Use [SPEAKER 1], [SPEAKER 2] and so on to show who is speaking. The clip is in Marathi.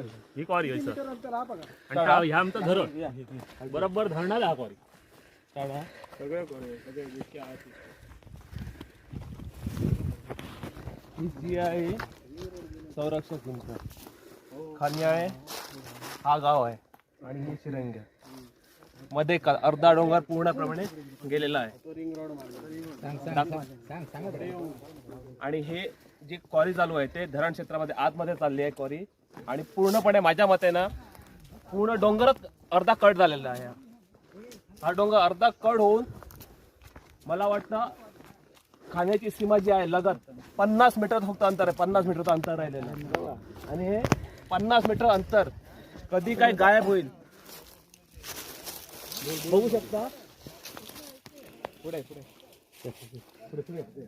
[SPEAKER 1] ही कॉरी आहे सर. आणि ह्या आमचं धरण बरोबर धरणाला हा कॉरी
[SPEAKER 2] सगळ्या कॉरी
[SPEAKER 3] ही जी आहे संरक्षक भिंत, खान्याळे हा गाव आहे आणि ही शिरंग्या मध्ये अर्धा डोंगर पूर्णप्रमाणे गेलेला आहे. आणि हे जे क्वारी चालू आहे ते धरण क्षेत्रामध्ये आतमध्ये चालली आहे क्वारी आणि पूर्णपणे माझ्या मते ना पूर्ण डोंगरच अर्धा कट झालेला आहे. हा डोंगर अर्धा कट होऊन मला वाटतं खाण्याची सीमा जी आहे लगत 50 मीटर फक्त अंतर आहे. 50 मीटरचं अंतर राहिलेलं आहे आणि हे 50 मीटर अंतर कधी काय गायब होईल बघू शकता. पुढे पुढे पुढे पुढे